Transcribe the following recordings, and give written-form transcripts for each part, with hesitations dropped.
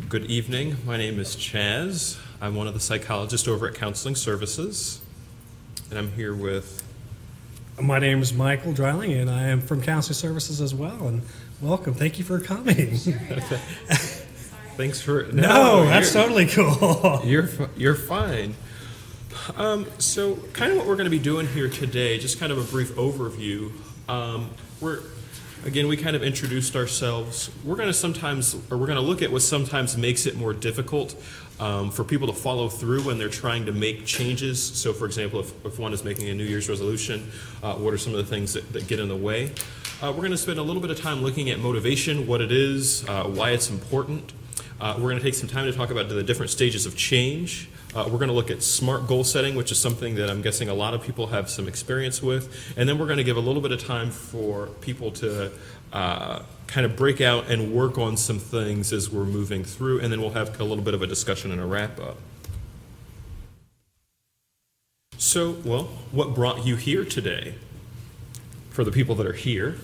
Good evening. My name is Chaz. I'm one of the psychologists over at Counseling Services, and I'm here with... My name is Michael Dreiling, and I am from Counseling Services as well. And welcome. Thank you for coming. Sure, yeah. Thanks for... No, that's totally cool. You're fine. So kind of what we're going to be doing here today, just kind of a brief overview. We kind of introduced ourselves. We're going to look at what sometimes makes it more difficult for people to follow through when they're trying to make changes. So for example, if one is making a New Year's resolution, what are some of the things that get in the way? We're going to spend a little bit of time looking at motivation, what it is, why it's important. We're going to take some time to talk about the different stages of change. We're going to look at SMART goal setting, which is something that I'm guessing a lot of people have some experience with. And then we're going to give a little bit of time for people to kind of break out and work on some things as we're moving through. And then we'll have a little bit of a discussion and a wrap up. So, what brought you here today? For the people that are here.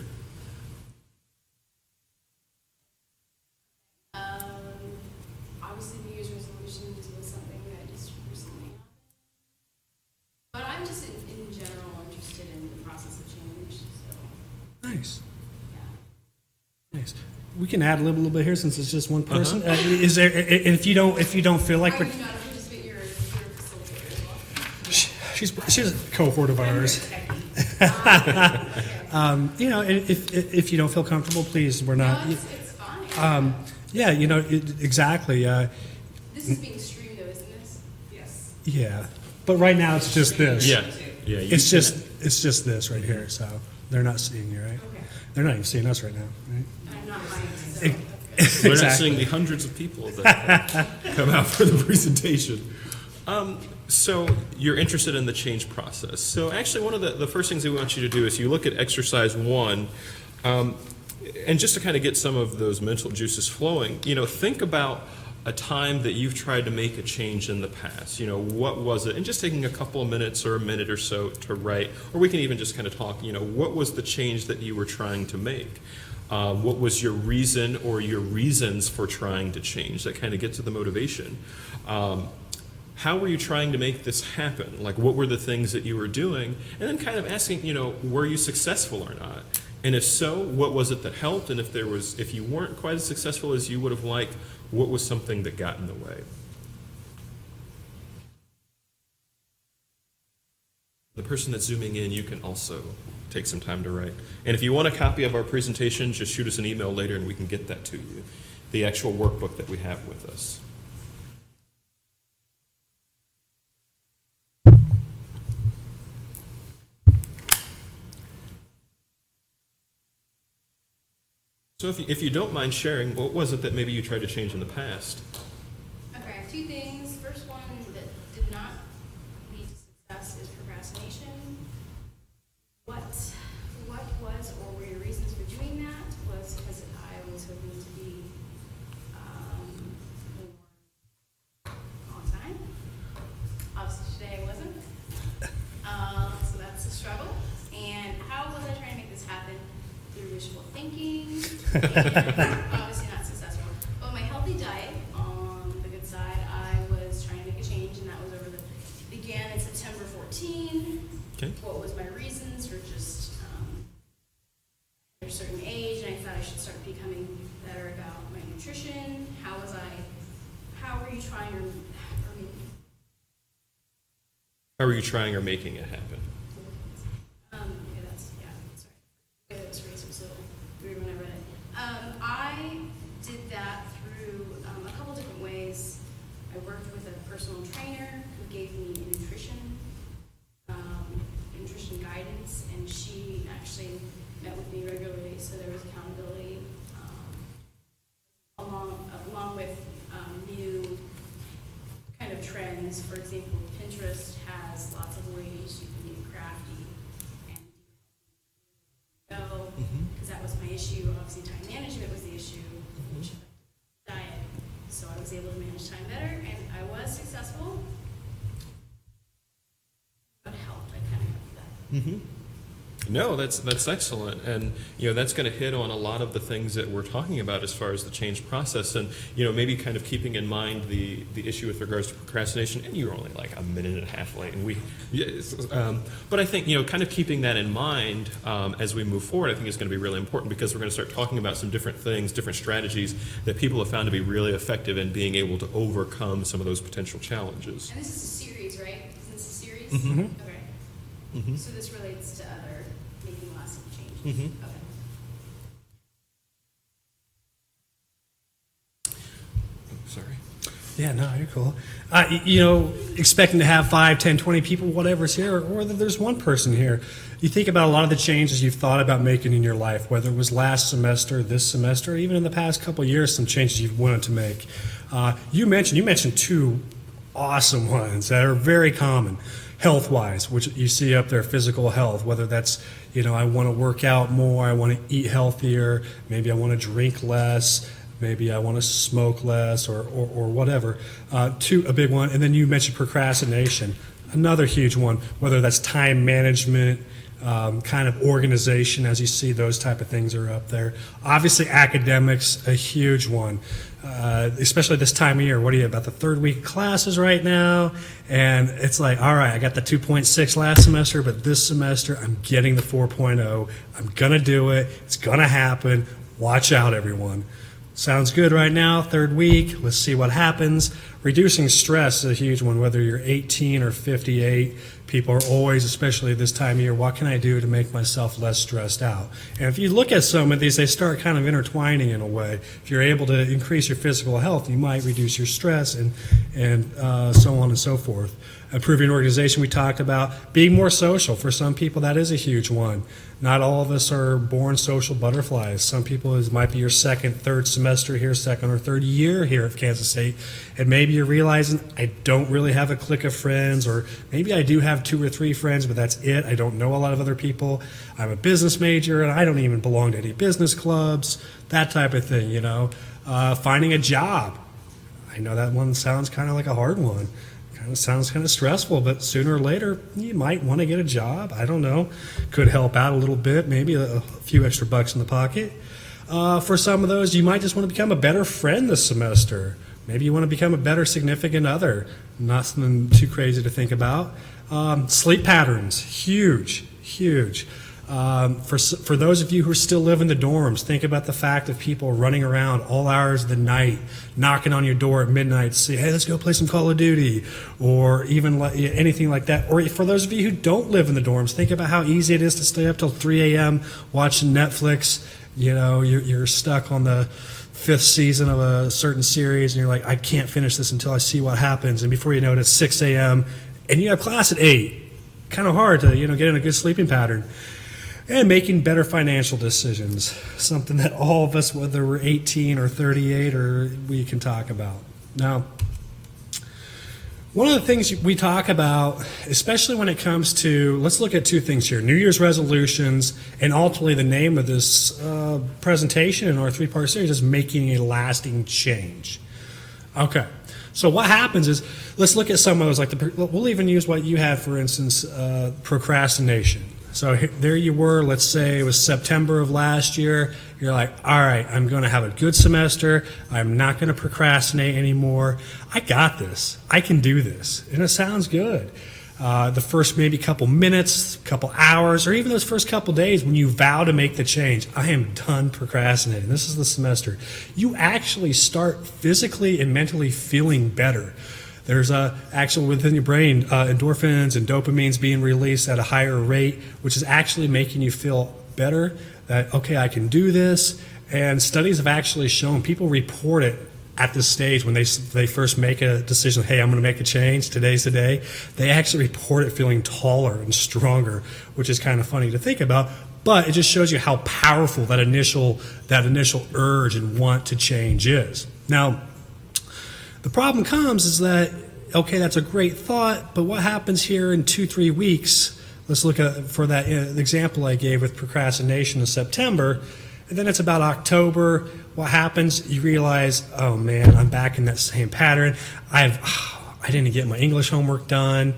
Obviously, New Year's resolutions was something that just recently happened. But I'm just in general interested in the process of change. So, Nice. yeah. Nice. We can add a little bit here since it's just one person. Is there? If you don't feel like Are you not a participant? You're a facilitator as well. she's a cohort of ours. If you don't feel comfortable, please. We're not. No, it's fine. Exactly. This is being streamed, though, isn't this? Yes. Yeah, but right now it's just this. Yeah. It's just this right here. So they're not seeing you, right? Okay. They're not even seeing us right now, right? I'm not buying it. So. We're not Exactly. seeing the hundreds of people that come out for the presentation. So you're interested in the change process. So actually one of the first things we want you to do is you look at exercise 1, and just to kind of get some of those mental juices flowing, think about a time that you've tried to make a change in the past. What was it? And just taking a couple of minutes or a minute or so to write, or we can even just kind of talk, what was the change that you were trying to make? What was your reason or your reasons for trying to change? That kind of gets to the motivation. How were you trying to make this happen? Like, what were the things that you were doing? And then kind of asking, were you successful or not? And if so, what was it that helped? And if you weren't quite as successful as you would have liked, what was something that got in the way? The person that's zooming in, you can also take some time to write. And if you want a copy of our presentation, just shoot us an email later and we can get that to you. The actual workbook that we have with us. So if you don't mind sharing, what was it that maybe you tried to change in the past? Okay, I have two things. First one that did not lead to success is procrastination. What was or were your reasons for doing that? Was because I was hoping to be more on time. Obviously today I wasn't. So that's a struggle. And how was I trying to make this happen? Through wishful thinking. Obviously not successful. But my healthy diet, on the good side, I was trying to make a change, and that was began in September 14. Okay. What was my reasons for just at a certain age, and I thought I should start becoming better about my nutrition. How were you trying How are you trying or making it happen? I did that through a couple different ways. I worked with a personal trainer who gave me nutrition guidance, and she actually met with me regularly, so there was accountability along with new kind of trends. For example, Pinterest has lots of ways you can get crafty and go, because that was my issue. Obviously, time management was the issue, which diet. So I was able to manage time better, and I was successful. What helped? I kind of got that. No, that's excellent, and that's going to hit on a lot of the things that we're talking about as far as the change process, and maybe kind of keeping in mind the issue with regards to procrastination. And you're only like a minute and a half late, and but I think kind of keeping that in mind as we move forward, I think is going to be really important, because we're going to start talking about some different things, different strategies that people have found to be really effective in being able to overcome some of those potential challenges. And this is a series, right? Isn't this a series? Mm-hmm. Okay. So this relates to other making lasting changes. Okay. Sorry. Yeah, no, you're cool. Expecting to have 5, 10, 20 people, whatever's here, or that there's one person here. You think about a lot of the changes you've thought about making in your life, whether it was last semester, this semester, or even in the past couple of years, some changes you've wanted to make. You mentioned 2 awesome ones that are very common. Health-wise, which you see up there, physical health, whether that's, I want to work out more, I want to eat healthier, maybe I want to drink less, maybe I want to smoke less, or whatever. A big one. And then you mentioned procrastination, another huge one, whether that's time management, kind of organization, as you see, those type of things are up there. Obviously, academics, a huge one, especially this time of year. What are you, about the 3rd week of classes right now? And it's like, all right, I got the 2.6 last semester, but this semester I'm getting the 4.0. I'm going to do it. It's going to happen. Watch out, everyone. Sounds good right now, 3rd week. Let's see what happens. Reducing stress is a huge one, whether you're 18 or 58. People are always, especially this time of year, what can I do to make myself less stressed out? And if you look at some of these, they start kind of intertwining in a way. If you're able to increase your physical health, you might reduce your stress and so on and so forth. Improving organization, we talked about. Being more social. For some people, that is a huge one. Not all of us are born social butterflies. Some people, it might be your 2nd, 3rd semester here, 2nd or 3rd year here at Kansas State, and maybe you're realizing, I don't really have a clique of friends, or maybe I do have 2 or 3 friends, but that's it. I don't know a lot of other people. I'm a business major, and I don't even belong to any business clubs, that type of thing, Finding a job. I know that one sounds kind of like a hard one. Kind of sounds kind of stressful, but sooner or later, you might want to get a job. I don't know. Could help out a little bit, maybe a few extra bucks in the pocket. For some of those, you might just want to become a better friend this semester. Maybe you want to become a better significant other. Not something too crazy to think about. Sleep patterns, huge. For those of you who still live in the dorms, think about the fact of people running around all hours of the night, knocking on your door at midnight to say, hey, let's go play some Call of Duty, or even anything like that. Or for those of you who don't live in the dorms, think about how easy it is to stay up till 3 a.m. watching Netflix. You're stuck on the 5th season of a certain series, and you're like, I can't finish this until I see what happens. And before you know it, it's 6 a.m., and you have class at 8. Kind of hard to get in a good sleeping pattern. And making better financial decisions, something that all of us, whether we're 18 or 38, we can talk about. Now, one of the things we talk about, especially when it comes to, let's look at 2 things here, New Year's resolutions, and ultimately the name of this presentation in our 3-part series is making a lasting change. Okay, so what happens is, let's look at some of those, we'll even use what you had, for instance, procrastination. So there you were, let's say it was September of last year. You're like, all right, I'm going to have a good semester. I'm not going to procrastinate anymore. I got this. I can do this. And it sounds good. The first maybe couple minutes, couple hours, or even those first couple days when you vow to make the change, I am done procrastinating. This is the semester. You actually start physically and mentally feeling better. There's actually within your brain endorphins and dopamines being released at a higher rate, which is actually making you feel better that, okay, I can do this. And studies have actually shown, people report it at this stage when they first make a decision, hey, I'm going to make a change, today's the day. They actually report it feeling taller and stronger, which is kind of funny to think about. But it just shows you how powerful that initial urge and want to change is. Now, the problem comes is that, okay, that's a great thought, but what happens here in 2-3 weeks? Let's look at, for that example I gave with procrastination in September, and then it's about October. What happens? You realize, oh man, I'm back in that same pattern. I didn't get my English homework done.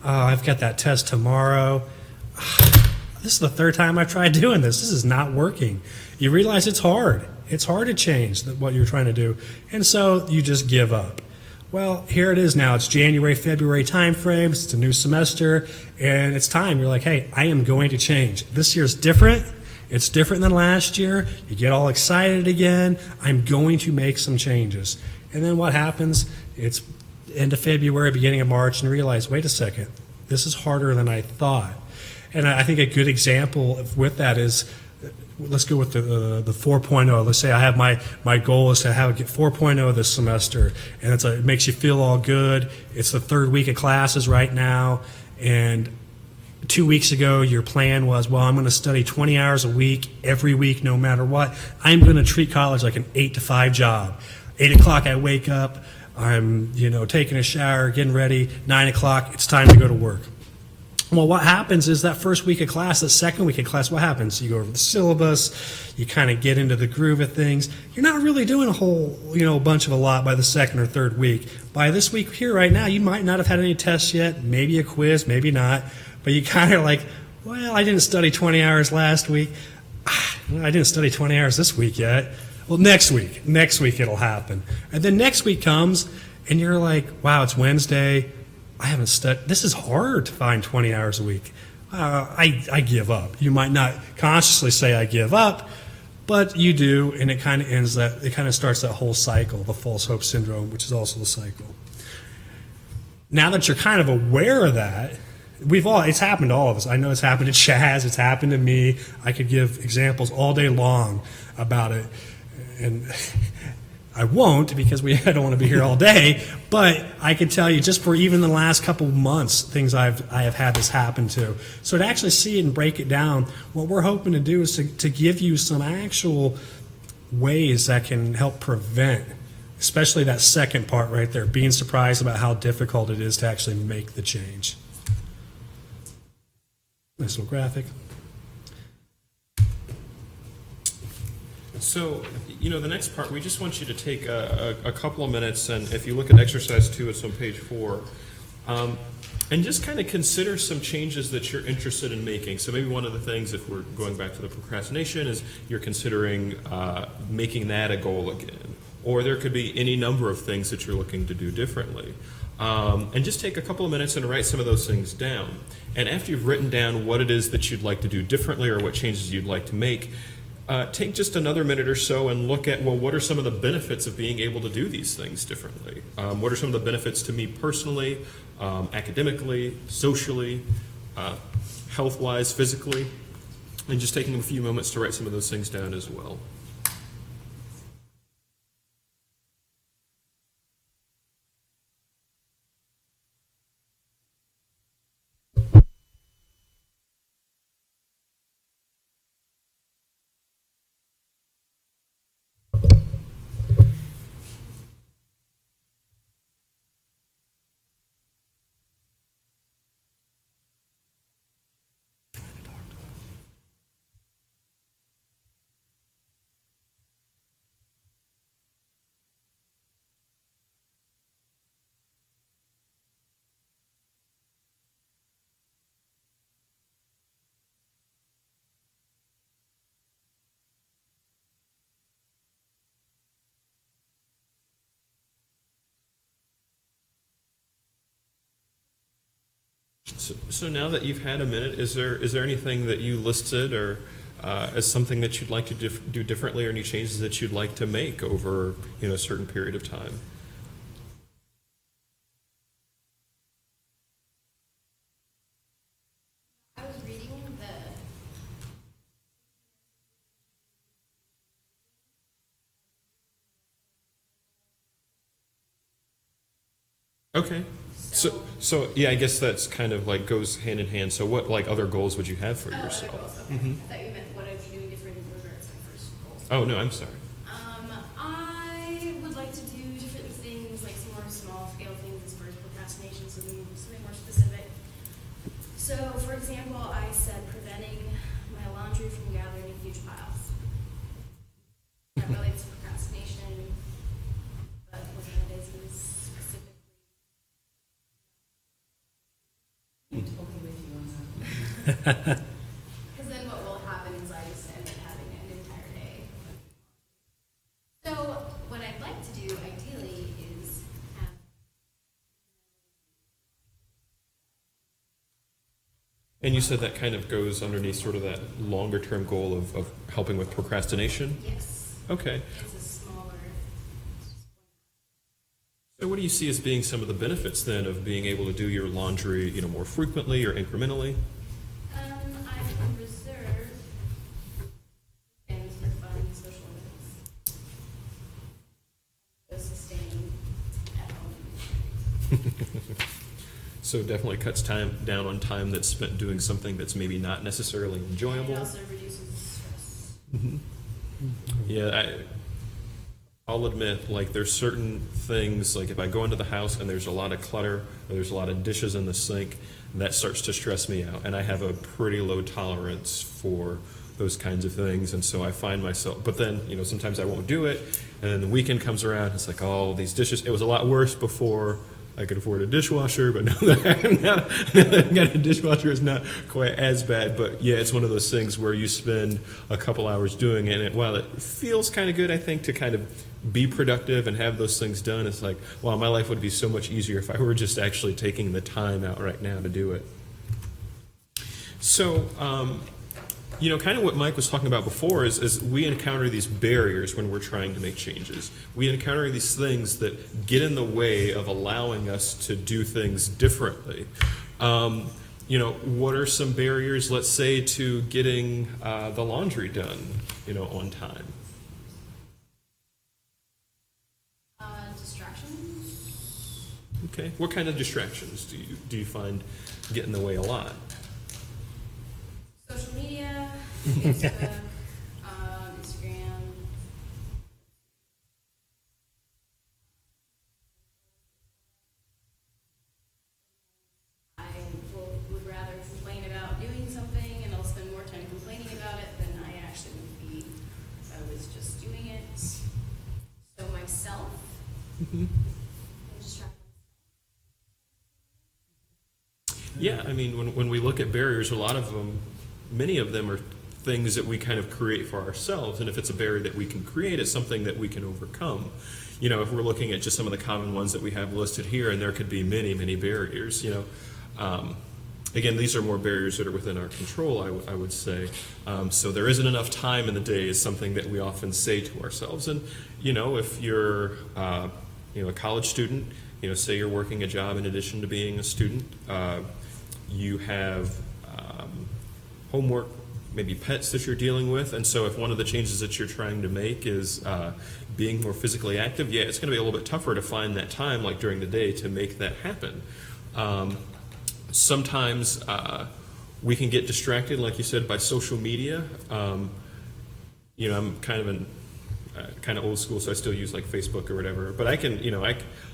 I've got that test tomorrow. this is the third time I've tried doing this. This is not working. You realize it's hard. It's hard to change what you're trying to do. And so you just give up. Well, here it is now. It's January, February time frames. It's a new semester, and it's time. You're like, hey, I am going to change. This year's different. It's different than last year. You get all excited again. I'm going to make some changes. And then what happens? It's end of February, beginning of March, and you realize, wait a second, this is harder than I thought. And I think a good example with that is, let's go with the 4.0. Let's say I have my goal is to get 4.0 this semester, and it makes you feel all good. It's the third week of classes right now, and 2 weeks ago your plan was, well, I'm going to study 20 hours a week every week no matter what. I'm going to treat college like an 8 to 5 job. 8 o'clock I wake up, I'm taking a shower, getting ready. 9 o'clock, it's time to go to work. Well, what happens is that first week of class, that second week of class, what happens? You go over the syllabus, you kind of get into the groove of things. You're not really doing a whole, bunch of a lot by the second or third week. By this week here right now, you might not have had any tests yet, maybe a quiz, maybe not, but you kind of like, well, I didn't study 20 hours last week. I didn't study 20 hours this week yet. Well, next week it'll happen. And then next week comes, and you're like, wow, it's Wednesday. I haven't studied. This is hard to find 20 hours a week. I give up. You might not consciously say I give up, but you do, and it kind of starts that whole cycle, the false hope syndrome, which is also the cycle. Now that you're kind of aware of that, it's happened to all of us. I know it's happened to Chaz, it's happened to me. I could give examples all day long about it, and I won't because I don't want to be here all day, but I can tell you just for even the last couple months, things I have had this happen to. So to actually see it and break it down, what we're hoping to do is to give you some actual ways that can help prevent, especially that second part right there, being surprised about how difficult it is to actually make the change. Nice little graphic. So, the next part, we just want you to take a couple of minutes, and if you look at exercise 2, it's on page 4, and just kind of consider some changes that you're interested in making. So maybe one of the things, if we're going back to the procrastination, is you're considering making that a goal again. Or there could be any number of things that you're looking to do differently. And just take a couple of minutes and write some of those things down. And after you've written down what it is that you'd like to do differently or what changes you'd like to make, take just another minute or so and look at, well, what are some of the benefits of being able to do these things differently? What are some of the benefits to me personally, academically, socially, health-wise, physically? And just taking a few moments to write some of those things down as well. So now that you've had a minute, is there anything that you listed or as something that you'd like to do differently, or any changes that you'd like to make over a certain period of time? I was reading Okay. So yeah, I guess that's kind of like goes hand in hand. So what other goals would you have for yourself? other goals. Okay. I thought you meant what I'd be doing different in regards to my first goals. Oh no, I'm sorry. I would like to do different things, like some more small scale things as far as procrastination, something more specific. So, for example, I said preventing my laundry from gathering in huge piles. That relates to procrastination, but what that is specifically. Totally with you on that. Because And you said that kind of goes underneath sort of that longer term goal of helping with procrastination? Yes. Okay. It's a smaller. So what do you see as being some of the benefits then of being able to do your laundry, more frequently or incrementally? I can reserve things for fun social events. Just staying at home. So it definitely cuts time down on time that's spent doing something that's maybe not necessarily And enjoyable. it also reduces stress. Yeah, I'll admit, like, there's certain things, like if I go into the house and there's a lot of clutter, or there's a lot of dishes in the sink, that starts to stress me out. And I have a pretty low tolerance for those kinds of things. And so I find myself, but then, sometimes I won't do it. And then the weekend comes around, it's like, oh, these dishes, it was a lot worse before I could afford a dishwasher, but now that I've got a dishwasher, it's not quite as bad. But yeah, it's one of those things where you spend a couple hours doing it, and while it feels kind of good, I think, to kind of be productive and have those things done, it's like, wow, my life would be so much easier if I were just actually taking the time out right now to do it. So, kind of what Mike was talking about before is we encounter these barriers when we're trying to make changes. We encounter these things that get in the way of allowing us to do things differently. What are some barriers, let's say, to getting the laundry done, on time? Distractions. Okay. What kind of distractions do you find get in the way a lot? Social media, Facebook, Instagram. I would rather complain about doing something, and I'll spend more time complaining about it than I actually would be if I was just doing it. So myself, and distract Yeah, I mean, when we look at barriers, a lot of them, many of them are things that we kind of create for ourselves. And if it's a barrier that we can create, it's something that we can overcome. If we're looking at just some of the common ones that we have listed here, and there could be many, many barriers, Again, these are more barriers that are within our control, I would say. So there isn't enough time in the day is something that we often say to ourselves. And, if you're, a college student, say you're working a job in addition to being a student, you have homework, maybe pets that you're dealing with. And so if one of the changes that you're trying to make is being more physically active, yeah, it's going to be a little bit tougher to find that time, like during the day, to make that happen. Sometimes we can get distracted, like you said, by social media. I'm kind of kind of old school, so I still use like Facebook or whatever. But I can,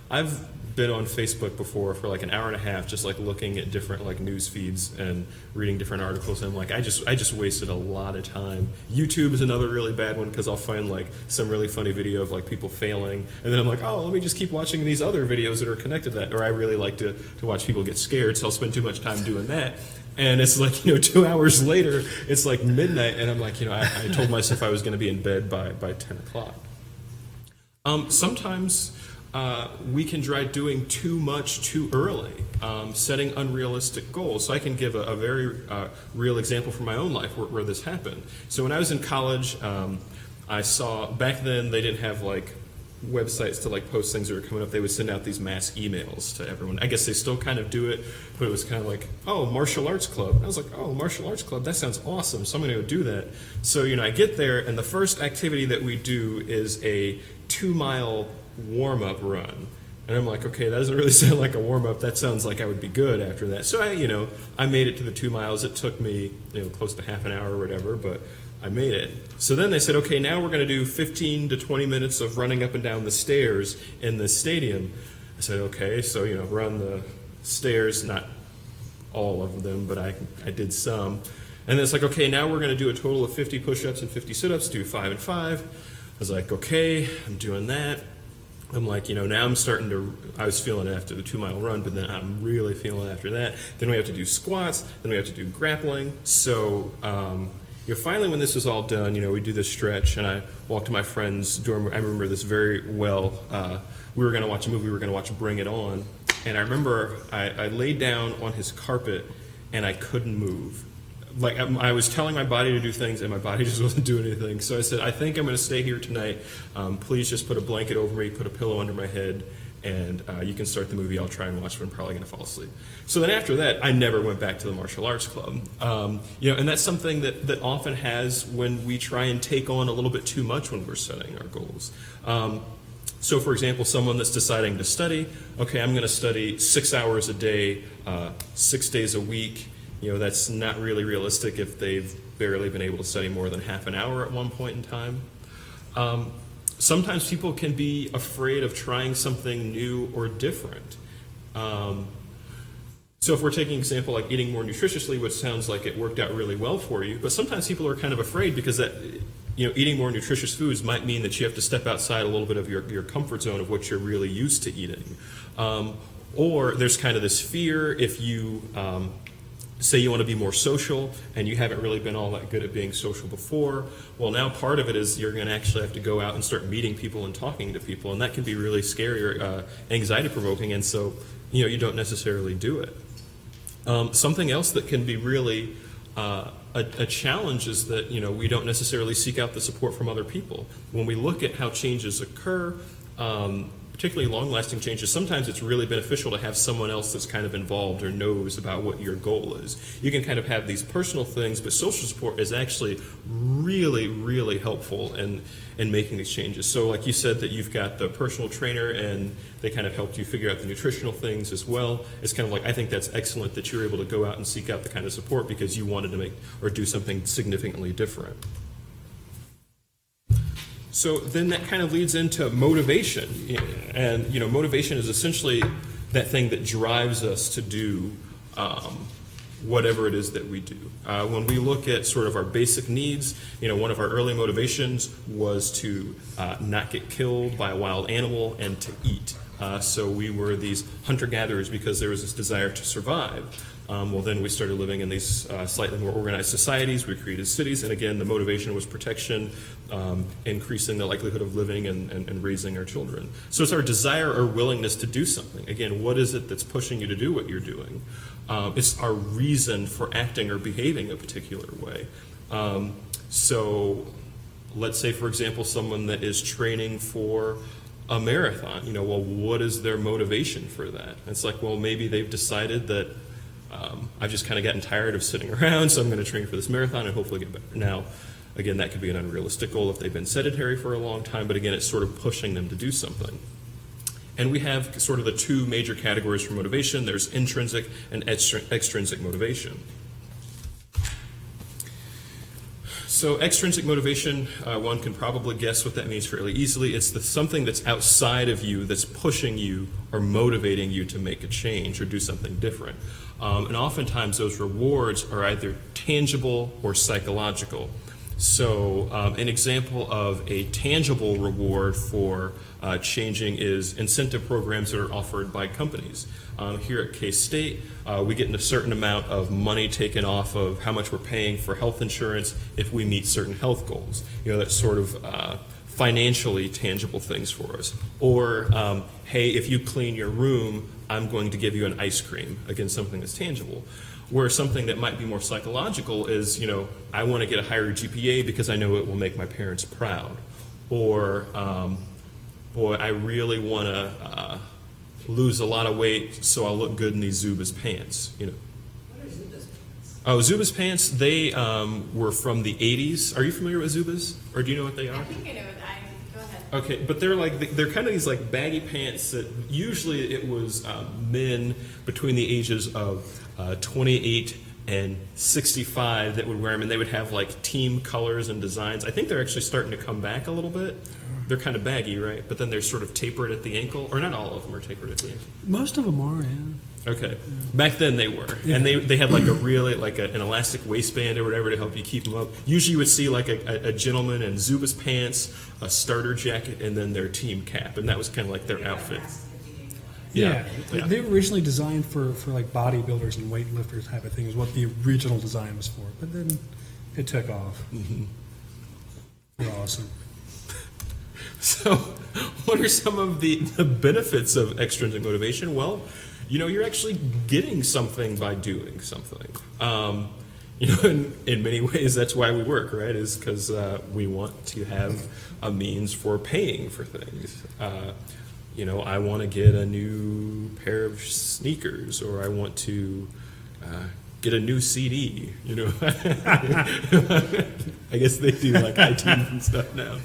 I've been on Facebook before for like an hour and a half, just like looking at different like news feeds and reading different articles, and like I just wasted a lot of time. YouTube is another really bad one because I'll find like some really funny video of like people failing, and then I'm like, oh, let me just keep watching these other videos that are connected to that. Or I really like to watch people get scared, so I'll spend too much time doing that. And it's like, 2 hours later, it's like midnight, and I'm like, I told myself I was going to be in bed by 10 o'clock. Sometimes we can try doing too much too early, setting unrealistic goals. So I can give a very real example from my own life where this happened. So when I was in college, I saw, back then they didn't have like websites to like post things that were coming up. They would send out these mass emails to everyone. I guess they still kind of do it, but it was kind of like, oh, martial arts club. And I was like, oh, martial arts club, that sounds awesome, so I'm going to go do that. So I get there, and the first activity that we do is a 2-mile warm-up run. And I'm like, okay, that doesn't really sound like a warm-up. That sounds like I would be good after that. So I made it to the 2 miles. It took me close to half an hour or whatever, but I made it. So then they said, okay, now we're going to do 15 to 20 minutes of running up and down the stairs in the stadium. I said, okay, so run the stairs, not all of them, but I did some. And then it's like, okay, now we're going to do a total of 50 push-ups and 50 sit-ups, do 5 and 5. I was like, okay, I'm doing that. I'm like, now I'm starting to, I was feeling it after the 2-mile run, but then I'm really feeling it after that. Then we have to do squats, then we have to do grappling. So, finally when this was all done, we do this stretch, and I walked to my friend's dorm. I remember this very well. We were going to watch a movie. We were going to watch Bring It On. And I remember I laid down on his carpet, and I couldn't move. Like I was telling my body to do things, and my body just wasn't doing anything. So I said, I think I'm going to stay here tonight. Please just put a blanket over me, put a pillow under my head, and you can start the movie. I'll try and watch, but I'm probably going to fall asleep. So then after that, I never went back to the martial arts club. And that's something that often has when we try and take on a little bit too much when we're setting our goals. So for example, someone that's deciding to study, okay, I'm going to study 6 hours a day, 6 days a week. That's not really realistic if they've barely been able to study more than half an hour at one point in time. Sometimes people can be afraid of trying something new or different. So if we're taking an example like eating more nutritiously, which sounds like it worked out really well for you, but sometimes people are kind of afraid because that, eating more nutritious foods might mean that you have to step outside a little bit of your comfort zone of what you're really used to eating. Or there's kind of this fear if you say you want to be more social and you haven't really been all that good at being social before. Well, now part of it is you're going to actually have to go out and start meeting people and talking to people, and that can be really scary or anxiety provoking, and so you don't necessarily do it. Something else that can be really a challenge is that we don't necessarily seek out the support from other people. When we look at how changes occur, particularly long-lasting changes, sometimes it's really beneficial to have someone else that's kind of involved or knows about what your goal is. You can kind of have these personal things, but social support is actually really, really helpful in making these changes. So like you said that you've got the personal trainer and they kind of helped you figure out the nutritional things as well. It's kind of like, I think that's excellent that you're able to go out and seek out the kind of support because you wanted to make or do something significantly different. So then that kind of leads into motivation. And, motivation is essentially that thing that drives us to do whatever it is that we do. When we look at sort of our basic needs, one of our early motivations was to not get killed by a wild animal and to eat. So we were these hunter-gatherers because there was this desire to survive. Well, then we started living in these slightly more organized societies. We created cities, and again, the motivation was protection, increasing the likelihood of living and raising our children. So it's our desire or willingness to do something. Again, what is it that's pushing you to do what you're doing? It's our reason for acting or behaving a particular way. So let's say, for example, someone that is training for a marathon, well, what is their motivation for that? It's like, well, maybe they've decided that I've just kind of gotten tired of sitting around, so I'm going to train for this marathon and hopefully get better. Now, again, that could be an unrealistic goal if they've been sedentary for a long time, but again, it's sort of pushing them to do something. And we have sort of the two major categories for motivation. There's intrinsic and extrinsic motivation. So extrinsic motivation, one can probably guess what that means fairly easily. It's something that's outside of you that's pushing you or motivating you to make a change or do something different. And oftentimes those rewards are either tangible or psychological. So an example of a tangible reward for changing is incentive programs that are offered by companies. Here at K-State, we get a certain amount of money taken off of how much we're paying for health insurance if we meet certain health goals. That's sort of financially tangible things for us. Or, hey, if you clean your room, I'm going to give you an ice cream. Again, something that's tangible. Where something that might be more psychological is, I want to get a higher GPA because I know it will make my parents proud. Or, boy, I really want to lose a lot of weight so I'll look good in these Zubaz pants. What are Zubaz pants? Oh, Zubaz pants, they were from the 80s. Are you familiar with Zubaz? Or do you know what they are? I think I know what go ahead. Okay, but they're kind of these like baggy pants that usually it was men between the ages of 28 and 65 that would wear them, and they would have like team colors and designs. I think they're actually starting to come back a little bit. They're kind of baggy, right? But then they're sort of tapered at the ankle, or not all of them are tapered at the ankle. Most of them are, yeah. Okay. Back then they were. Yeah. And they had like a really, like an elastic waistband or whatever to help you keep them up. Usually you would see like a gentleman in Zubaz pants, a starter jacket, and then their team cap. And that was kind of like their outfit. Yeah. They were originally designed for like bodybuilders and weightlifters type of thing is what the original design was for. But then it took off. Mm-hmm. They're awesome. So what are some of the benefits of extrinsic motivation? Well, you're actually getting something by doing something. In many ways, that's why we work, right? Is because we want to have a means for paying for things. I want to get a new pair of sneakers, or I want to get a new CD. I guess they do like iTunes and stuff now.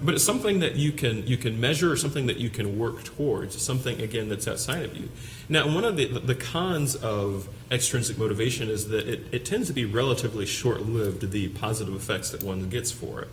But it's something that you can measure, or something that you can work towards, something, again, that's outside of you. Now, one of the cons of extrinsic motivation is that it tends to be relatively short-lived, the positive effects that one gets for it.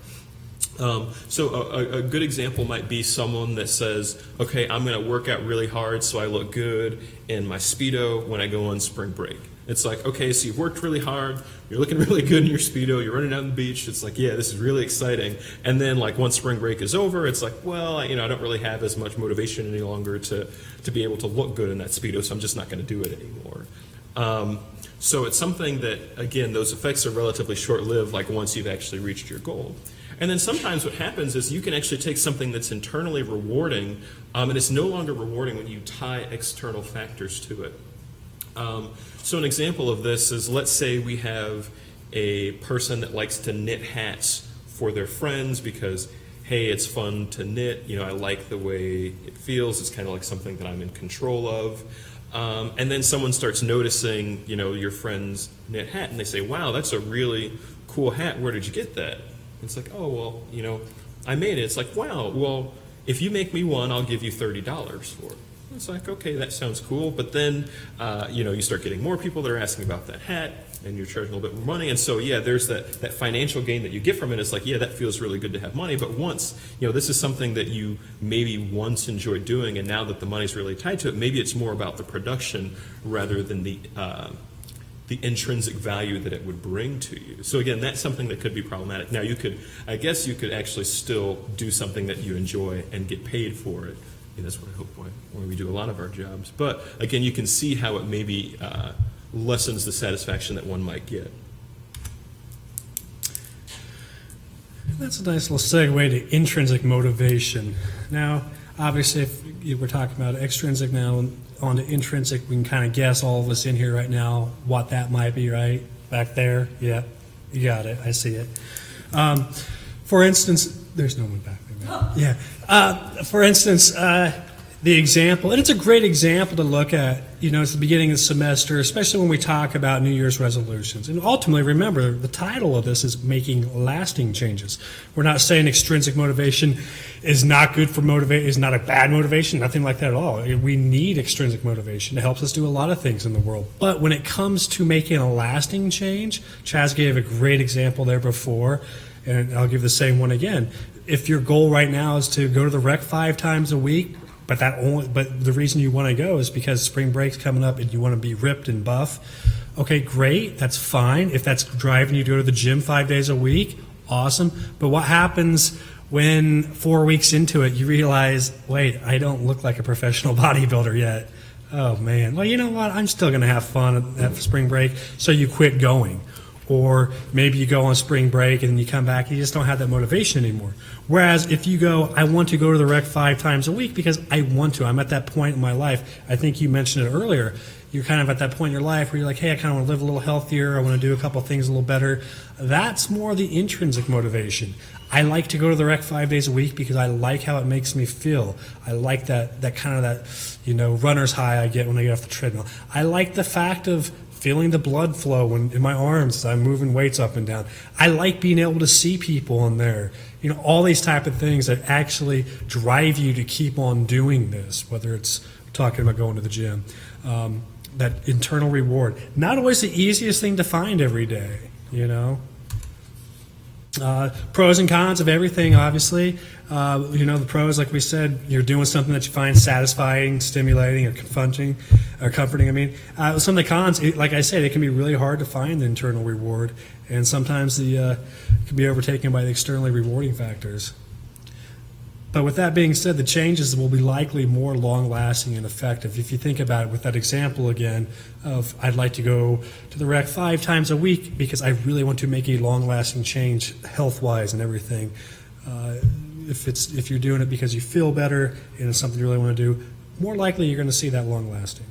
So a good example might be someone that says, okay, I'm going to work out really hard so I look good in my Speedo when I go on spring break. It's like, okay, so you've worked really hard, you're looking really good in your Speedo, you're running down the beach, it's like, yeah, this is really exciting. And then like once spring break is over, it's like, well, I don't really have as much motivation any longer to be able to look good in that Speedo, so I'm just not going to do it anymore. So it's something that, again, those effects are relatively short-lived, like once you've actually reached your goal. And then sometimes what happens is you can actually take something that's internally rewarding, and it's no longer rewarding when you tie external factors to it. So an example of this is, let's say we have a person that likes to knit hats for their friends because, hey, it's fun to knit, I like the way it feels, it's kind of like something that I'm in control of. And then someone starts noticing, your friend's knit hat, and they say, wow, that's a really cool hat, where did you get that? It's like, oh, well, I made it. It's like, wow, well, if you make me one, I'll give you $30 for it. It's like, okay, that sounds cool. But then, you start getting more people that are asking about that hat, and you're charging a little bit more money. And so, yeah, there's that financial gain that you get from it. It's like, yeah, that feels really good to have money. But once, this is something that you maybe once enjoyed doing, and now that the money's really tied to it, maybe it's more about the production rather than the intrinsic value that it would bring to you. So again, that's something that could be problematic. Now, I guess you could actually still do something that you enjoy and get paid for it. That's what I hope when we do a lot of our jobs. But again, you can see how it maybe lessens the satisfaction that one might get. That's a nice little segue to intrinsic motivation. Now, obviously, if we're talking about extrinsic now, on to intrinsic, we can kind of guess, all of us in here right now, what that might be, right? Back there? Yeah, you got it. I see it. For instance, there's no one back there. Right? Yeah. For instance, the example, and it's a great example to look at, it's the beginning of the semester, especially when we talk about New Year's resolutions. And ultimately, remember, the title of this is making lasting changes. We're not saying extrinsic motivation is not good for is not a bad motivation, nothing like that at all. We need extrinsic motivation. It helps us do a lot of things in the world. But when it comes to making a lasting change, Chaz gave a great example there before, and I'll give the same one again. If your goal right now is to go to the rec 5 times a week, but the reason you want to go is because spring break's coming up and you want to be ripped and buff. Okay, great, that's fine. If that's driving you to go to the gym 5 days a week, awesome. But what happens when 4 weeks into it you realize, wait, I don't look like a professional bodybuilder yet? Oh man, well, you know what? I'm still going to have fun at spring break, so you quit going. Or maybe you go on spring break and then you come back and you just don't have that motivation anymore. Whereas if you go, I want to go to the rec 5 times a week because I want to. I'm at that point in my life. I think you mentioned it earlier. You're kind of at that point in your life where you're like, hey, I kind of want to live a little healthier. I want to do a couple things a little better. That's more the intrinsic motivation. I like to go to the rec 5 days a week because I like how it makes me feel. I like that kind of that, runner's high I get when I get off the treadmill. I like the fact of feeling the blood flow in my arms as I'm moving weights up and down. I like being able to see people in there. All these type of things that actually drive you to keep on doing this, whether it's talking about going to the gym. That internal reward. Not always the easiest thing to find every day, Pros and cons of everything, obviously. The pros, like we said, you're doing something that you find satisfying, stimulating, or comforting. Some of the cons, like I said, it can be really hard to find the internal reward, and sometimes it can be overtaken by the externally rewarding factors. But with that being said, the changes will be likely more long-lasting and effective. If you think about it with that example again of I'd like to go to the rec 5 times a week because I really want to make a long-lasting change health-wise and everything. If you're doing it because you feel better and it's something you really want to do, more likely you're going to see that long lasting.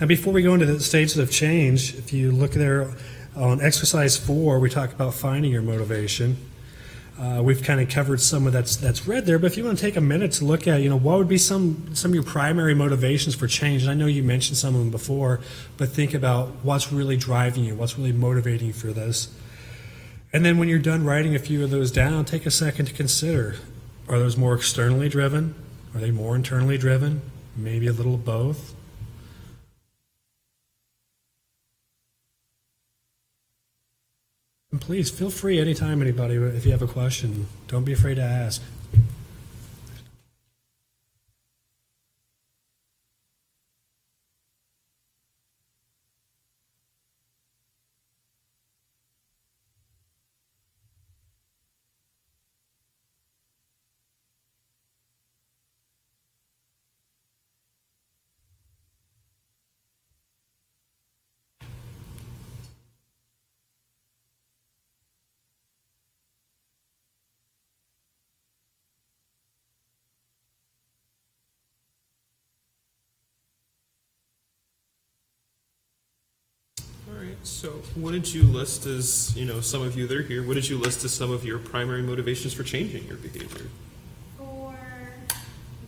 Now, before we go into the stages of change, if you look there on exercise 4, we talk about finding your motivation. We've kind of covered some of that's red there, but if you want to take a minute to look at, what would be some of your primary motivations for change? And I know you mentioned some of them before, but think about what's really driving you, what's really motivating you for this. And then when you're done writing a few of those down, take a second to consider, are those more externally driven? Are they more internally driven? Maybe a little of both? And please feel free anytime, anybody, if you have a question. Don't be afraid to ask. All right, so what did you list as, some of you that are here, what did you list as some of your primary motivations for changing your behavior? For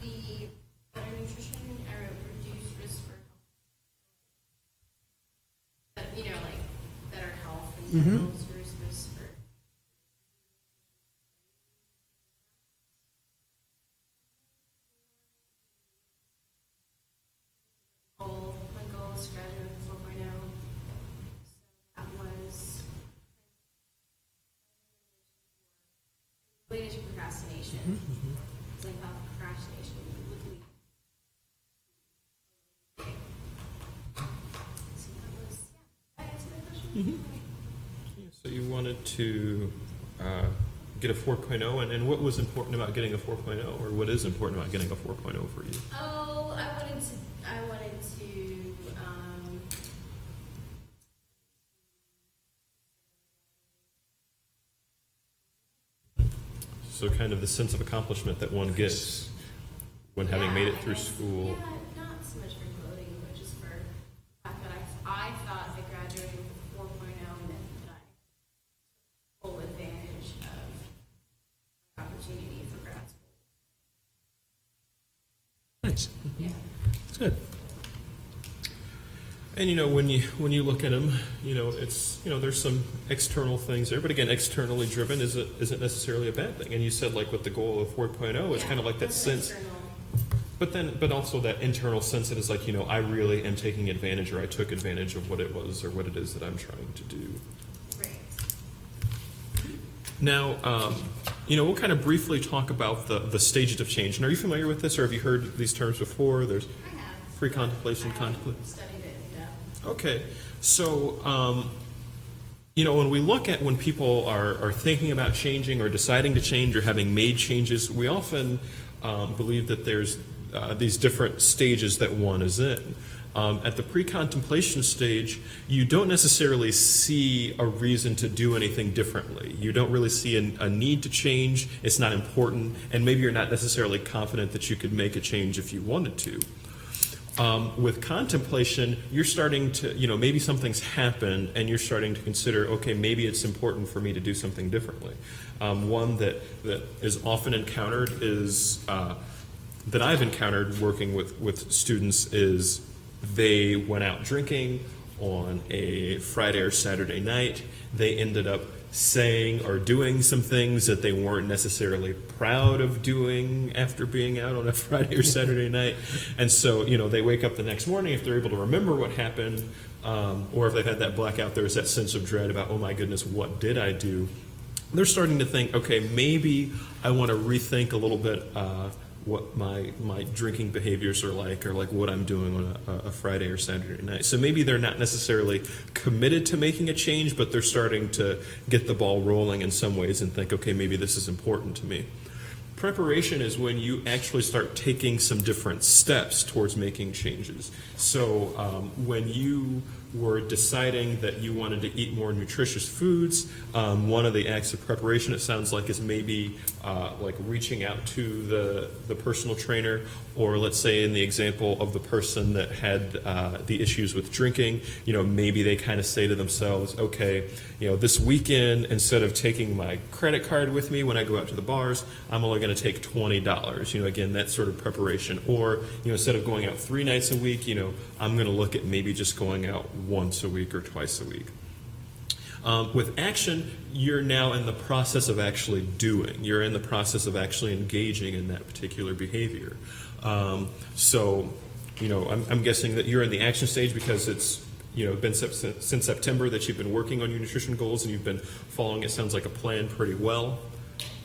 the better nutrition, I wrote reduce risk for health. Like better health in general, reduce risk for goal. My goal is graduate 4.0. So that was related to procrastination. It's like how procrastination would lead. So that was, yeah. Did I answer that question? Yeah, so you wanted to get a 4.0, and what was important about getting a 4.0, or what is important about getting a 4.0 for you? Oh, I wanted to So kind of the sense of accomplishment that one gets when having made it through school. Yeah, not so much for clothing, but just for the fact that I thought that graduating with 4.0 meant that I took full advantage of the opportunity for grad school. Nice. Yeah. That's good. And when you look at them, it's there's some external things there, but again, externally driven isn't necessarily a bad thing. And you said like with the goal of 4.0, it's kind of like that that's sense, external. but also that internal sense that is like I really am taking advantage, or I took advantage of what it was or what it is that I'm trying to do. Right. Now, we'll kind of briefly talk about the stages of change. And are you familiar with this, or have you heard these terms before? There's I have. pre-contemplation, I contemplation. studied it in depth. Okay, so when we look at when people are thinking about changing or deciding to change or having made changes, we often believe that there's these different stages that one is in. At the pre-contemplation stage, you don't necessarily see a reason to do anything differently. You don't really see a need to change. It's not important, and maybe you're not necessarily confident that you could make a change if you wanted to. With contemplation, you're starting to, maybe something's happened and you're starting to consider, okay, maybe it's important for me to do something differently. One that is often encountered is, that I've encountered working with students is they went out drinking on a Friday or Saturday night. They ended up saying or doing some things that they weren't necessarily proud of doing after being out on a Friday or Saturday night. And so, they wake up the next morning, if they're able to remember what happened, or if they've had that blackout, there's that sense of dread about, oh my goodness, what did I do? They're starting to think, okay, maybe I want to rethink a little bit what my drinking behaviors are like, or like what I'm doing on a Friday or Saturday night. So maybe they're not necessarily committed to making a change, but they're starting to get the ball rolling in some ways and think, okay, maybe this is important to me. Preparation is when you actually start taking some different steps towards making changes. So when you were deciding that you wanted to eat more nutritious foods, one of the acts of preparation, it sounds like, is maybe like reaching out to the personal trainer, or let's say in the example of the person that had the issues with drinking, maybe they kind of say to themselves, okay, this weekend, instead of taking my credit card with me when I go out to the bars, I'm only going to take $20. Again, that sort of preparation. Or, instead of going out 3 nights a week, I'm going to look at maybe just going out once a week or twice a week. With action, you're now in the process of actually doing. You're in the process of actually engaging in that particular behavior. So, I'm guessing that you're in the action stage because it's been since September that you've been working on your nutrition goals and you've been following, it sounds like, a plan pretty well.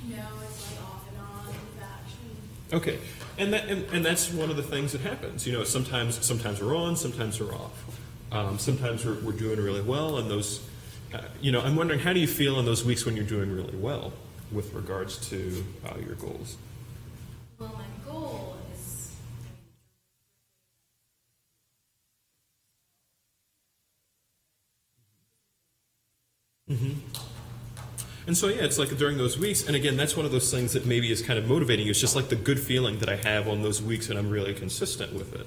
No, it's like off and on with action. Okay, and that's one of the things that happens. Sometimes we're on, sometimes we're off. Sometimes we're doing really well, and those, I'm wondering, how do you feel in those weeks when you're doing really well with regards to your goals? Well, my goal is And so, yeah, it's like during those weeks, and again, that's one of those things that maybe is kind of motivating you. It's just like the good feeling that I have on those weeks and I'm really consistent with it.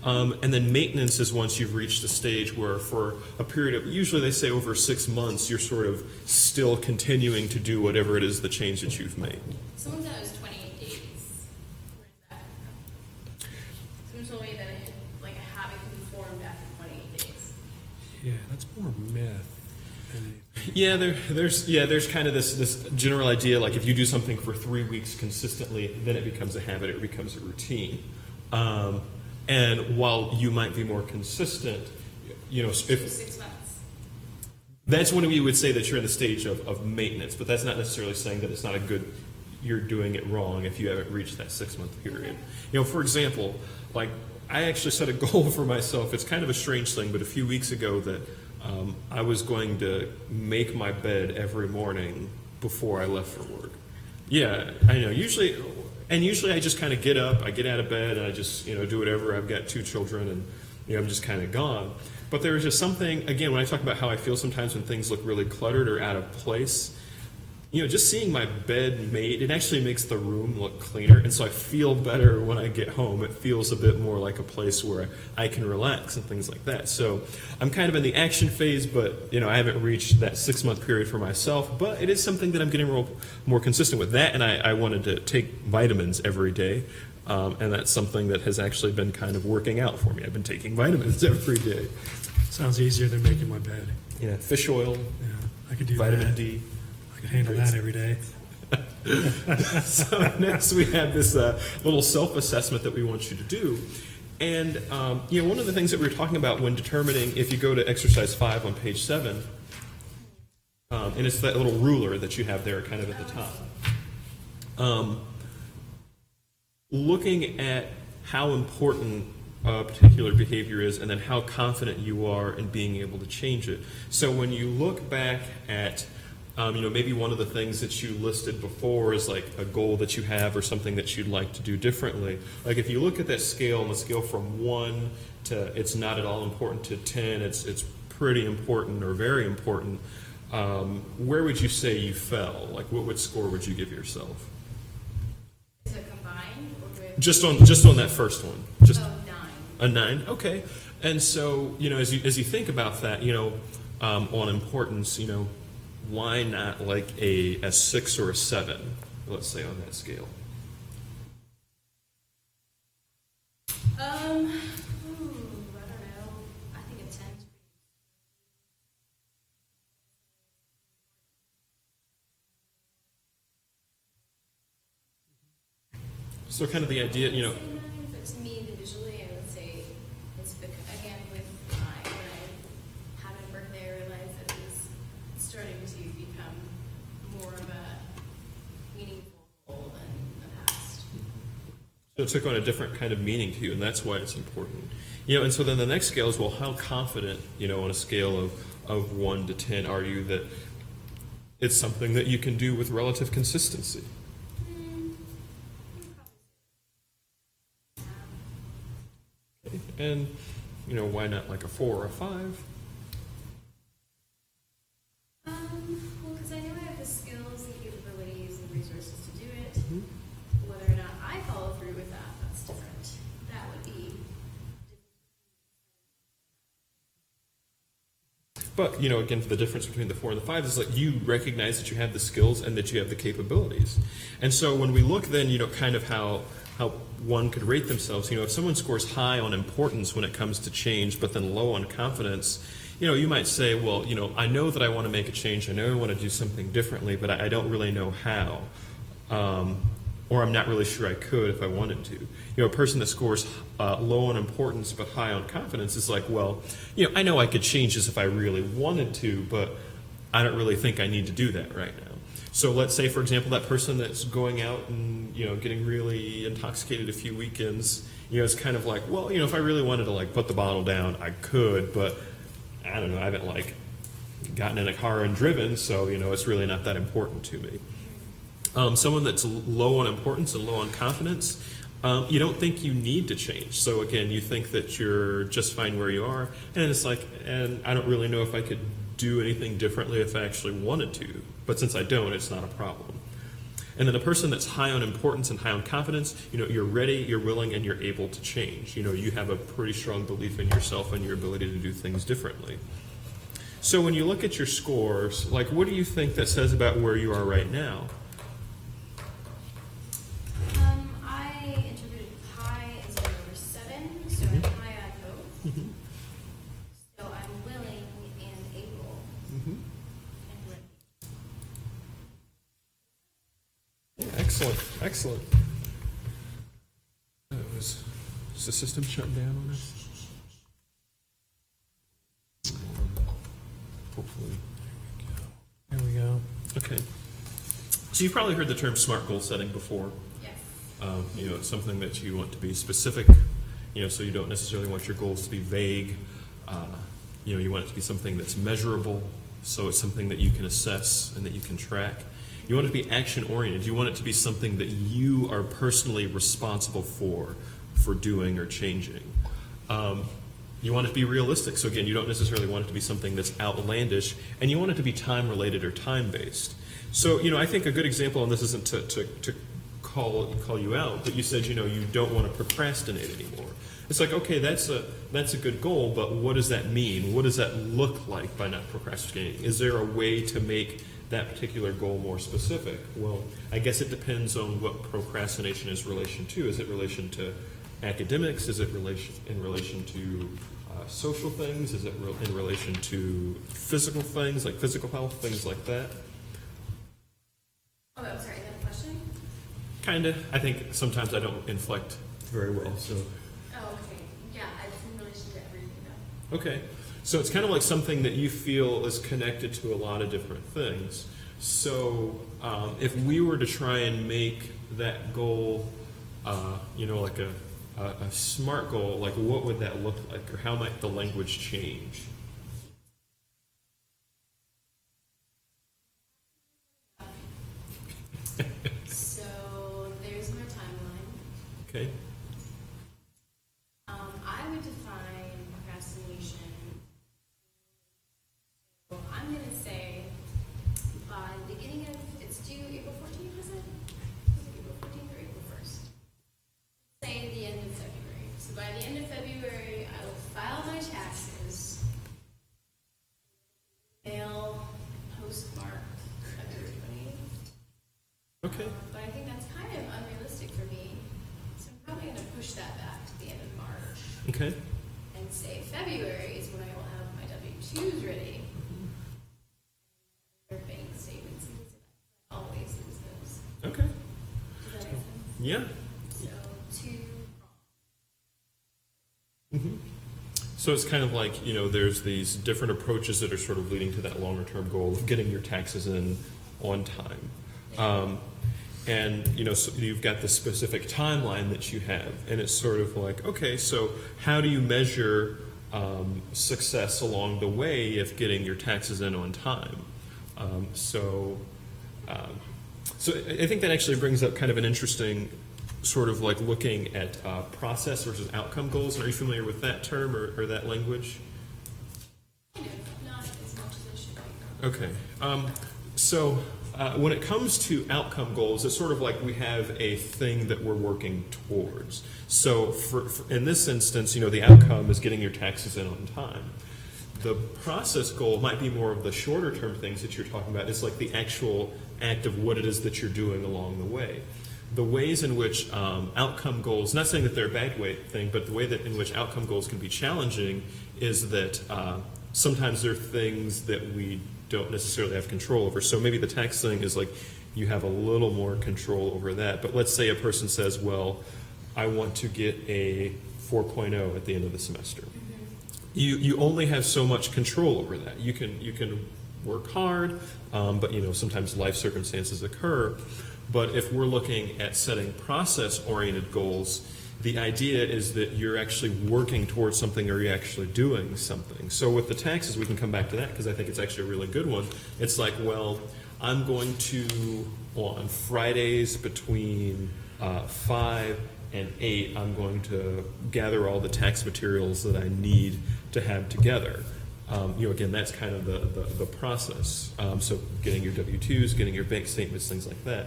And then maintenance is once you've reached the stage where for a period of, usually they say over 6 months, you're sort of still continuing to do whatever it is, the change that you've made. someone said it was 28 days. Where did that come from? Someone told me that a habit can be formed after 28 days. Yeah, that's more myth. Yeah, there's kind of this general idea, like if you do something for 3 weeks consistently, then it becomes a habit, it becomes a routine. And while you might be more consistent, if 6 months. that's when we would say that you're in the stage of maintenance, but that's not necessarily saying that it's not a good, you're doing it wrong if you haven't reached that 6-month period. For example, like I actually set a goal for myself. It's kind of a strange thing, but a few weeks ago that I was going to make my bed every morning before I left for work. Yeah, I know. Usually I just kind of get up, I get out of bed, and I just do whatever. I've got 2 children, and I'm just kind of gone. But there was just something, again, when I talk about how I feel sometimes when things look really cluttered or out of place, just seeing my bed made, it actually makes the room look cleaner, and so I feel better when I get home. It feels a bit more like a place where I can relax and things like that. So I'm kind of in the action phase, but I haven't reached that 6-month period for myself, but it is something that I'm getting more consistent with that, and I wanted to take vitamins every day, and that's something that has actually been kind of working out for me. I've been taking vitamins every day. Sounds easier than making my bed. Yeah, fish oil, Yeah, I could do vitamin that. D. I could handle that every day. So next we have this little self-assessment that we want you to do. And one of the things that we were talking about when determining, if you go to exercise 5 on page 7, and it's that little ruler that you have there kind of at the top. Looking at how important a particular behavior is and then how confident you are in being able to change it. So when you look back at maybe one of the things that you listed before is like a goal that you have or something that you'd like to do differently. Like if you look at that scale, on the scale from 1 to it's not at all important to 10, it's pretty important or very important, where would you say you fell? Like what score would you give yourself? Is it combined or with? Just on that first one. Just 9. a 9? Okay. And so, as you think about that, on importance, why not like a 6 or a 7, let's say, on that scale? I don't know. I think a 10 is pretty. So kind of the idea, But to me individually, I would say it's again with time. When I had my birthday, I realized that it was starting to become more of a meaningful goal than the past. so it took on a different kind of meaning to you, and that's why it's important. And so then the next scale is, well, how confident, on a scale of 1 to 10 are you that it's something that you can do with relative consistency? Mm, And why not like a 4 or a 5? Well, because I know I have the skills, the capabilities, and resources to do it. Mhm. Whether or not I follow through with that, that's different. That would be. But, again, the difference between the 4 and the 5 is like you recognize that you have the skills and that you have the capabilities. And so when we look then, kind of how one could rate themselves, if someone scores high on importance when it comes to change, but then low on confidence, you might say, well, I know that I want to make a change. I know I want to do something differently, but I don't really know how. Or I'm not really sure I could if I wanted to. A person that scores low on importance but high on confidence is like, well, I know I could change this if I really wanted to, but I don't really think I need to do that right now. So let's say, for example, that person that's going out and, getting really intoxicated a few weekends, it's kind of like, well, if I really wanted to like put the bottle down, I could, but I don't know, I haven't like gotten in a car and driven, so, it's really not that important to me. Someone that's low on importance and low on confidence, you don't think you need to change. So again, you think that you're just fine where you are, and it's like, and I don't really know if I could do anything differently if I actually wanted to. But since I don't, it's not a problem. And then a person that's high on importance and high on confidence, you're ready, you're willing, and you're able to change. You have a pretty strong belief in yourself and your ability to do things differently. So when you look at your scores, like what do you think that says about where you are right now? I interpreted high as number 7, so I'm high on both. Mm-hmm. So I'm willing and able Mm-hmm. and ready. Yeah, excellent, excellent. Was the system shut down on us? Hopefully. There we go. Okay. So you've probably heard the term SMART goal setting before. Yes. It's something that you want to be specific, so you don't necessarily want your goals to be vague. You want it to be something that's measurable, so it's something that you can assess and that you can track. You want it to be action-oriented. You want it to be something that you are personally responsible for doing or changing. You want it to be realistic. So again, you don't necessarily want it to be something that's outlandish, and you want it to be time-related or time-based. So, I think a good example, and this isn't to call you out, but you said, you don't want to procrastinate anymore. It's like, okay, that's a good goal, but what does that mean? What does that look like by not procrastinating? Is there a way to make that particular goal more specific? Well, I guess it depends on what procrastination is relation to. Is it relation to academics? Is it in relation to social things? Is it in relation to physical things, like physical health, things like that? Oh, I'm sorry, is that a question? Kinda. I think sometimes I don't inflect very well, so. Oh, okay. Yeah, it's in relation to everything though. Okay. So it's kind of like something that you feel is connected to a lot of different things. So if we were to try and make that goal, like a SMART goal, like what would that look like, or how might the language change? So there's my timeline. Okay. I would define procrastination. Well, I'm going to say by the beginning of, it's due April 14th, is it? Is it April 14th or April 1st? Say the end of February. So by the end of February, I will file my taxes, mail, postmark February 28th. Okay. But I think that's kind of unrealistic for me. So I'm probably going to push that back to the end of March Okay. and say February is when I will have my W-2s ready. Or bank statements and things like that. I always use those. Okay. Does that make sense? Yeah. So two. Mm-hmm. So it's kind of like, there's these different approaches that are sort of leading to that longer term goal of getting your taxes in on time. And, so you've got the specific timeline that you have, and it's sort of like, okay, so how do you measure success along the way of getting your taxes in on time? So I think that actually brings up kind of an interesting sort of like looking at process versus outcome goals. And are you familiar with that term or that language? Kind of, not as much as I should be. Okay. So when it comes to outcome goals, it's sort of like we have a thing that we're working towards. So for in this instance, the outcome is getting your taxes in on time. The process goal might be more of the shorter term things that you're talking about. It's like the actual act of what it is that you're doing along the way. The ways in which outcome goals, not saying that they're a bad thing, but the way that in which outcome goals can be challenging is that sometimes there are things that we don't necessarily have control over. So maybe the tax thing is like you have a little more control over that. But let's say a person says, well, I want to get a 4.0 at the end of the semester. You only have so much control over that. You can work hard, but sometimes life circumstances occur. But if we're looking at setting process-oriented goals, the idea is that you're actually working towards something or you're actually doing something. So with the taxes, we can come back to that because I think it's actually a really good one. It's like, well, I'm going to, on Fridays between 5 and 8, I'm going to gather all the tax materials that I need to have together. Again, that's kind of the process. So getting your W-2s, getting your bank statements, things like that.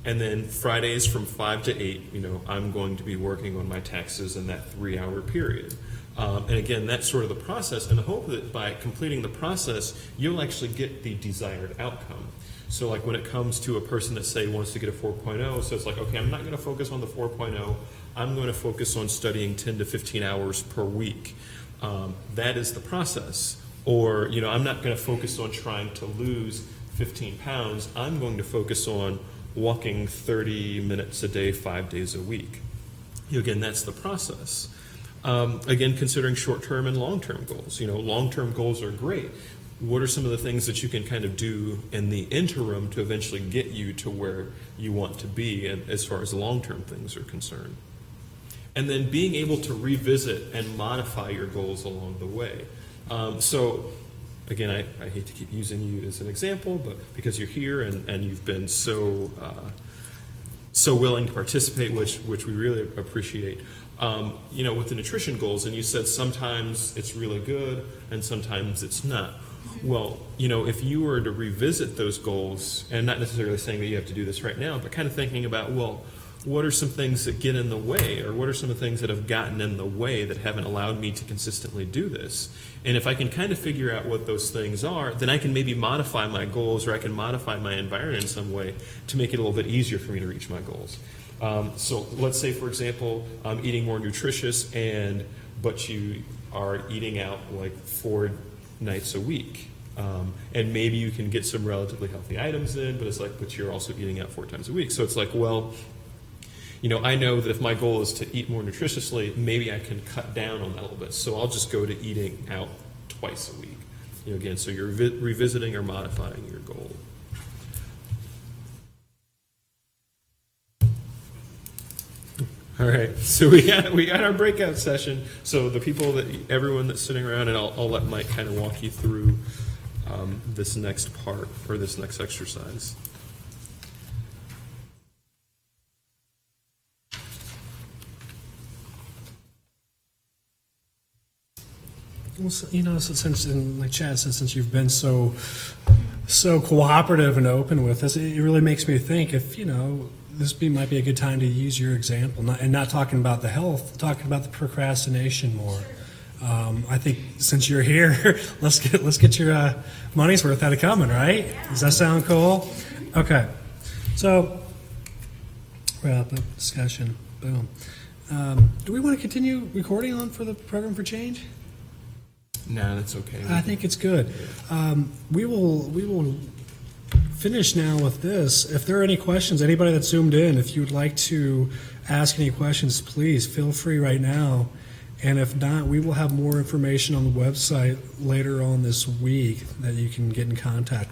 And then Fridays from 5 to 8, I'm going to be working on my taxes in that 3-hour period. And again, that's sort of the process, and I hope that by completing the process, you'll actually get the desired outcome. So like when it comes to a person that say wants to get a 4.0, so it's like, okay, I'm not going to focus on the 4.0, I'm going to focus on studying 10 to 15 hours per week. That is the process. Or, I'm not going to focus on trying to lose 15 pounds, I'm going to focus on walking 30 minutes a day, 5 days a week. Again, that's the process. Again, considering short-term and long-term goals. Long-term goals are great. What are some of the things that you can kind of do in the interim to eventually get you to where you want to be as far as long-term things are concerned? And then being able to revisit and modify your goals along the way. So again, I hate to keep using you as an example, but because you're here and you've been so willing to participate, which we really appreciate. With the nutrition goals, and you said sometimes it's really good and sometimes it's not. Well, if you were to revisit those goals, and not necessarily saying that you have to do this right now, but kind of thinking about, well, what are some things that get in the way, or what are some of the things that have gotten in the way that haven't allowed me to consistently do this? And if I can kind of figure out what those things are, then I can maybe modify my goals, or I can modify my environment in some way to make it a little bit easier for me to reach my goals. So let's say, for example, I'm eating more nutritious, but you are eating out like 4 nights a week. And maybe you can get some relatively healthy items in, but you're also eating out 4 times a week. So it's like, well, I know that if my goal is to eat more nutritiously, maybe I can cut down on that a little bit. So I'll just go to eating out twice a week. Again, so you're revisiting or modifying your goal. All right, so we got our breakout session. So the everyone that's sitting around, and I'll let Mike kind of walk you through this next part, or this next exercise. Well, since, and like Chad said, since you've been so cooperative and open with us, it really makes me think if, might be a good time to use your example, not talking about the health, talking about the procrastination more. I think since you're here, let's get your money's worth out of coming, right? Does that sound cool? Okay. So, wrap up discussion. Boom. Do we want to continue recording for the program for change? No, that's okay. I think it's good. We will finish now with this. If there are any questions, anybody that's zoomed in, if you would like to ask any questions, please feel free right now. And if not, we will have more information on the website later on this week that you can get in contact with.